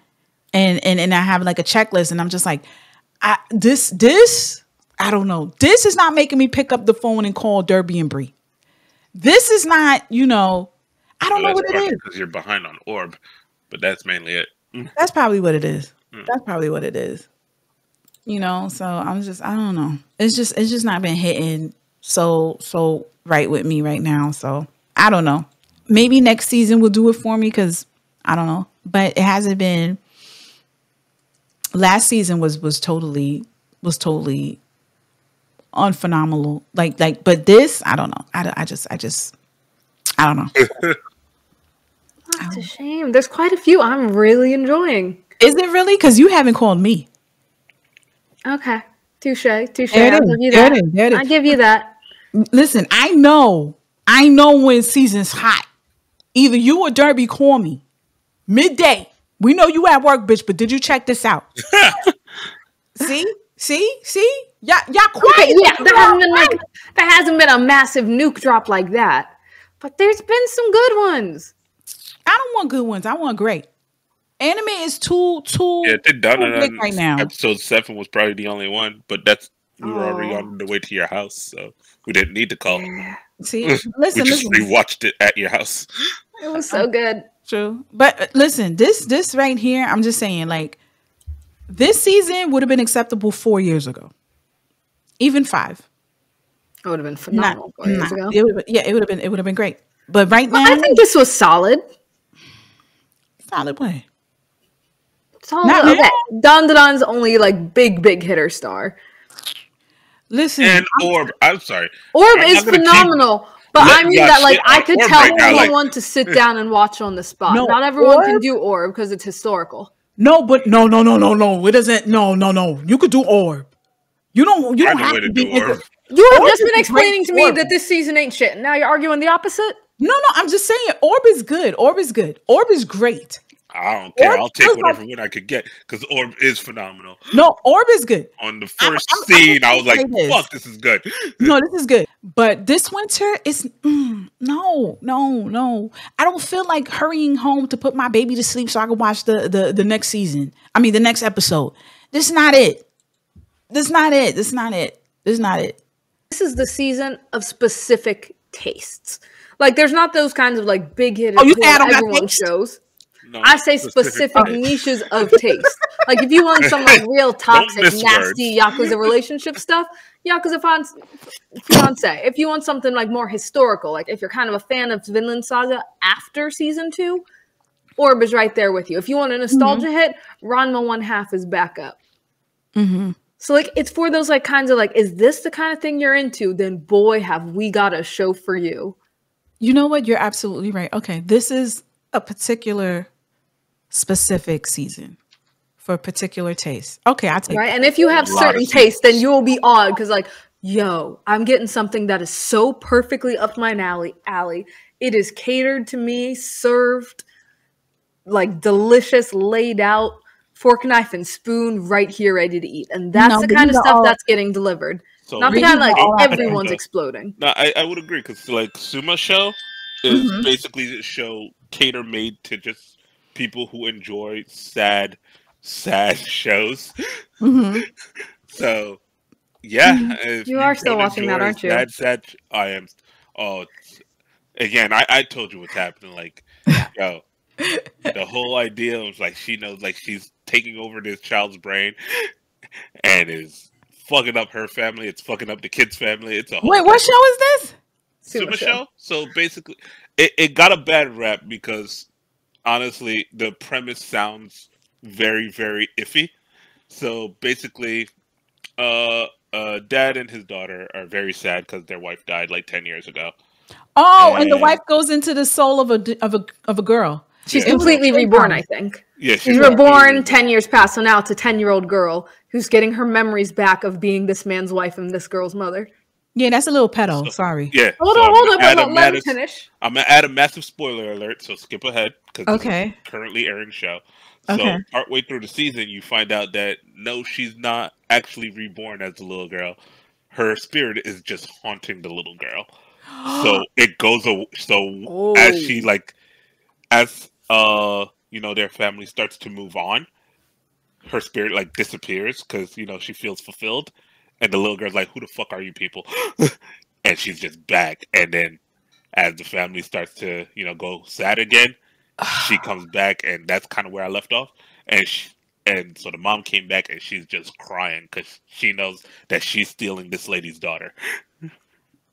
And I have like a checklist and I'm just like, this, I don't know. This is not making me pick up the phone and call Derby and Bree. This is not, I don't know what it is. Because you're behind on Orb, but that's mainly it. That's probably what it is. That's probably what it is. So I don't know. It's just not been hitting so right with me right now. So I don't know. Maybe next season will do it for me because I don't know. But it hasn't been. Last season was totally unphenomenal. Like, but this, I don't know. I don't know. That's a shame. There's quite a few I'm really enjoying. Is it really? Because you haven't called me. Okay. Touche. I'll give you There that. it is. I'll give you that. Listen, I know when season's hot. Either you or Derby call me midday. We know you at work, bitch, but did you check this out? See? Y'all quiet. Okay, yeah, there hasn't been a massive nuke drop like that. But there's been some good ones. I don't want good ones. I want great. Anime is too they're done big right now. Episode 7 was probably the only one, but we were already on the way to your house, so we didn't need to call. See, we listen. rewatched it at your house. It was so good. True. But listen, this right here, I'm just saying, like, this season would have been acceptable 4 years ago. Even 5. It would have been phenomenal 4 years ago. It would have been great. But right now, I think this was solid. Solid way. Solid. Okay. Dandadan's only like big hitter star. Listen. And Orb, I'm sorry. Orb is phenomenal. But I mean that, like, I could tell anyone to sit down and watch on the spot. No, not everyone can do Orb because it's historical. No, but no. It doesn't. No. You could do Orb. You don't have to be Orb. You have just been explaining to me that this season ain't shit. Now you're arguing the opposite? No. I'm just saying Orb is good. Orb is great. I don't care. I'll take whatever one I could get because Orb is phenomenal. No, Orb is good. On the first scene, I was like, fuck, this is good. No, this is good. But this winter is no. I don't feel like hurrying home to put my baby to sleep so I can watch the next season. I mean, the next episode. This is not it. This is This is the season of specific tastes. Like, there's not those kinds of like big hitters everyone shows. No, I say specific niches of taste. Like, if you want some like real toxic, nasty Yakuza relationship stuff, Yakuza Fiancé. If you want something like more historical, like if you're kind of a fan of Vinland Saga after season 2, Orb is right there with you. If you want a nostalgia hit, Ranma 1/2 is back up. So like, it's for those like kinds of like, is this the kind of thing you're into? Then boy, have we got a show for you. You know what? You're absolutely right. Okay, this is a particular specific season for a particular taste. Okay, I take right. And if you have certain tastes, then you will be odd because like, yo, I'm getting something that is so perfectly up my alley. It is catered to me, served like delicious, laid out, fork, knife, and spoon right here ready to eat. And that's No, the but kind of these are stuff all- that's getting delivered. So Not the These kind are like all everyone's happening. exploding. No, I would agree because like Sumo Show is Mhm. basically a show cater made to just people who enjoy sad shows. Mhm. So yeah, if You you are still don't watching that, enjoy aren't you? sad, I am. Oh, again, I told you what's happening. Like, yo, the whole idea of like she knows like she's taking over this child's brain and is fucking up her family. It's fucking up the kid's family. It's a whole Wait, what show is this? Sumo Sumo Show. Show. So basically, it got a bad rap because honestly, the premise sounds very, very iffy. So basically, dad and his daughter are very sad because their wife died like 10 years ago. Oh, and the And- wife goes into the soul of a girl. She's Yeah. completely reborn, I think. Yeah, She's completely reborn 10 years past, so now it's a 10-year-old girl who's getting her memories back of being this man's wife and this girl's mother. Yeah, that's a little pedo. So- Sorry. Yeah. Hold so on, I'm hold gonna on, add a but let me massive- finish. I'm gonna add a massive spoiler alert, so skip ahead because Okay. currently airing show. So Okay. partway through the season, you find out that no, she's not actually reborn as a little girl. Her spirit is just haunting the little girl. So it goes. So as she as their family starts to move on, her spirit like disappears because she feels fulfilled, and the little girl's like, "Who the fuck are you people?" And she's just back. And then as the family starts to go sad again, she comes back, and that's kind of where I left off. And so the mom came back, and she's just crying because she knows that she's stealing this lady's daughter,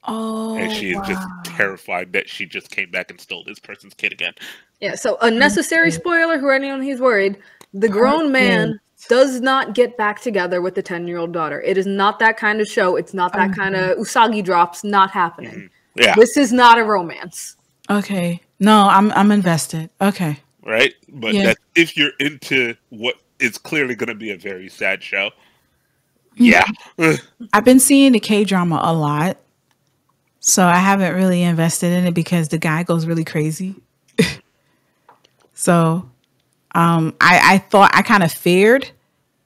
Oh, and she is just wow. terrified that she just came back and stole this person's kid again. Yeah, so unnecessary spoiler for anyone who's worried. The grown man does not get back together with the 10-year-old daughter. It is not that kind of show. It's not that kind of Usagi drops. Not happening. Yeah, This is not a romance. Okay. No, I'm invested. Okay. right. But Yeah. that if you're into what is clearly going to be a very sad show, yeah. I've been seeing the K-drama a lot. So I haven't really invested in it because the guy goes really crazy. So I thought, I kind of feared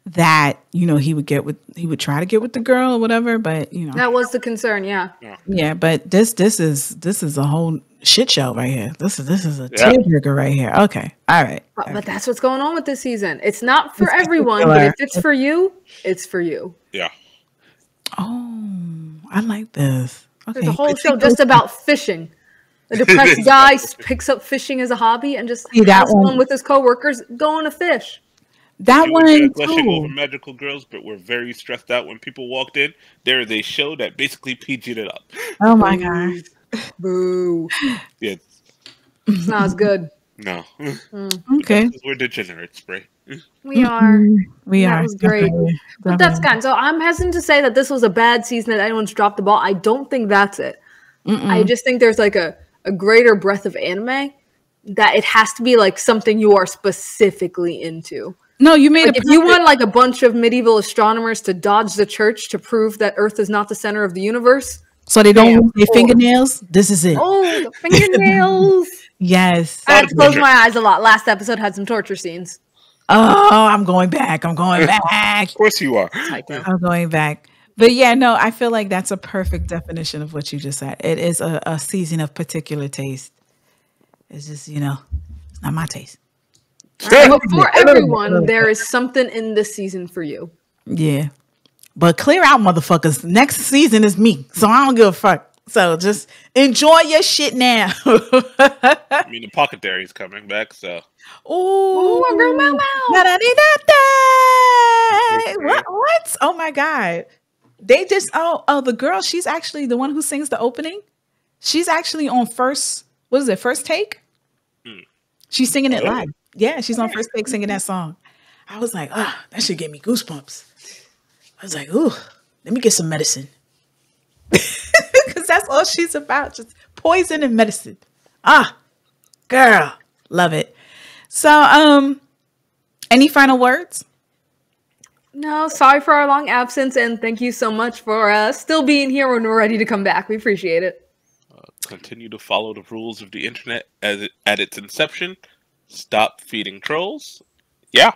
that, he would try to get with the girl or whatever, but That was the concern, yeah. yeah, but this is a whole shit show right here. This is a Yeah. tearjerker right here. Okay. All right. But that's what's going on with this season. It's not for everyone, but if it's for you, it's for you. Yeah. Oh, I like this. Okay. There's a whole show just about fishing. A depressed guy picks up fishing as a hobby and just See, that has one- fun with his coworkers going to fish. That We one were gushing over too. magical girls, but we're very stressed out when people walked in. There is a show that basically PG'd it up. Oh my god. Boo. Yeah, It's not as good. no. Okay. We're degenerates, Bray. We are. We That are. was great. Definitely. But that's kind. So I'm hesitant to say that this was a bad season, that anyone's dropped the ball. I don't think that's it. I just think there's like a greater breadth of anime that it has to be like something you are specifically into. No, you made Like if you want like a bunch of medieval astronomers to dodge the church to prove that Earth is not the center of the universe. so they don't Damn, lose their or- fingernails. This is it. Oh, the fingernails. Yes. I had to close my eyes a lot. Last episode had some torture scenes. Oh, I'm going back. I'm going back. Of course you are. I'm going back. But yeah, no, I feel like that's a perfect definition of what you just said. It is a season of particular taste. It's just, it's not my taste. But for everyone, there is something in this season for you. Yeah. But clear out, motherfuckers. Next season is me. So I don't give a fuck. So just enjoy your shit now. I mean, the Pocket Diary is coming back, so. Ooh, a girl Mau Mau. What? Oh my God. They just the girl, she's actually the one who sings the opening. She's actually on first take? She's singing it live. Yeah, she's on first take singing that song. I was like, that should give me goosebumps. I was like, ooh, let me get some medicine. Because that's all she's about, just poison and medicine. Girl, love it. So, any final words? No, sorry for our long absence, and thank you so much for still being here when we're ready to come back. We appreciate it. Continue to follow the rules of the internet at its inception. Stop feeding trolls. Yeah.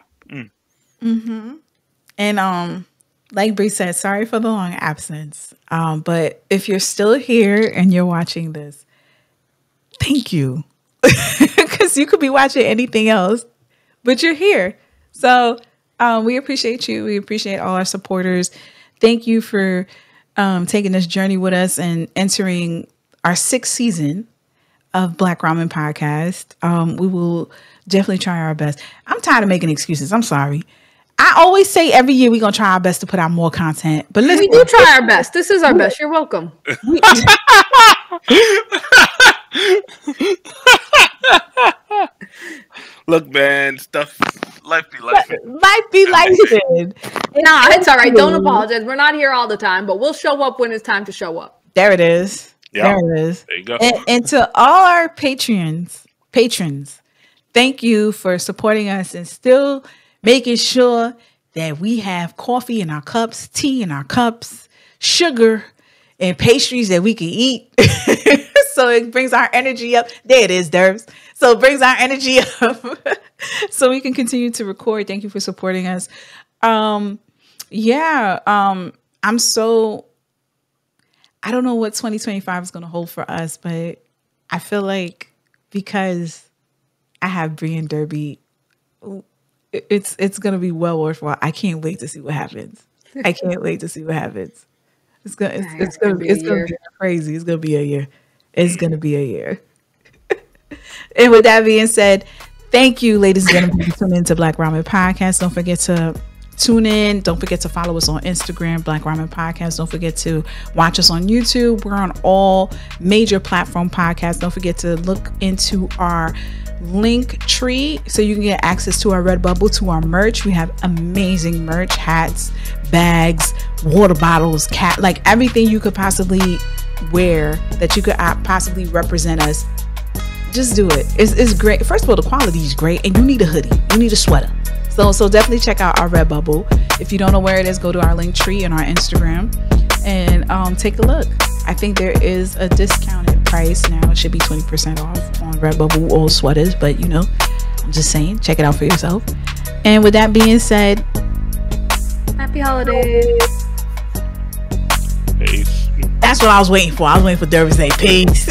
And like Bree said, sorry for the long absence. But if you're still here and you're watching this, thank you. Because you could be watching anything else, but you're here. So we appreciate you. We appreciate all our supporters. Thank you for taking this journey with us and entering our 6th season of Black Ramen Podcast. We will definitely try our best. I'm tired of making excuses. I'm sorry. I always say every year we're going to try our best to put out more content. But listen, we do try our best. This is our best. You're welcome. Look, man, life be life. Life be life. Nah, it's all right. Don't apologize. We're not here all the time, but we'll show up when it's time to show up. There it is. Yeah. There it is. There you go. And to all our patrons, thank you for supporting us and still making sure that we have coffee in our cups, tea in our cups, sugar, and pastries that we can eat. So it brings our energy up. There it is, Derbs. So it brings our energy up so we can continue to record. Thank you for supporting us. I'm so, I don't know what 2025 is going to hold for us, but I feel like because I have Bree and Derby, it's going to be well worthwhile. I can't wait to see what happens. It's going to be crazy. It's going to be a year. It's going to be a year. And with that being said, thank you, ladies and gentlemen, for tuning into Black Ramen Podcast. Don't forget to tune in. Don't forget to follow us on Instagram, Black Ramen Podcast. Don't forget to watch us on YouTube. We're on all major platform podcasts. Don't forget to look into our link tree so you can get access to our Redbubble, to our merch. We have amazing merch, hats, bags, water bottles, like everything you could possibly wear that you could possibly represent us. Just do it. It's great. First of all, the quality is great, and you need a hoodie. You need a sweater. So definitely check out our Redbubble. If you don't know where it is, go to our link tree and our Instagram and take a look. I think there is a discounted price now. It should be 20% off on Redbubble, all sweaters, but you know, I'm just saying, check it out for yourself. And with that being said, happy holidays. Peace. That's what I was waiting for. I was waiting for Derby to say peace.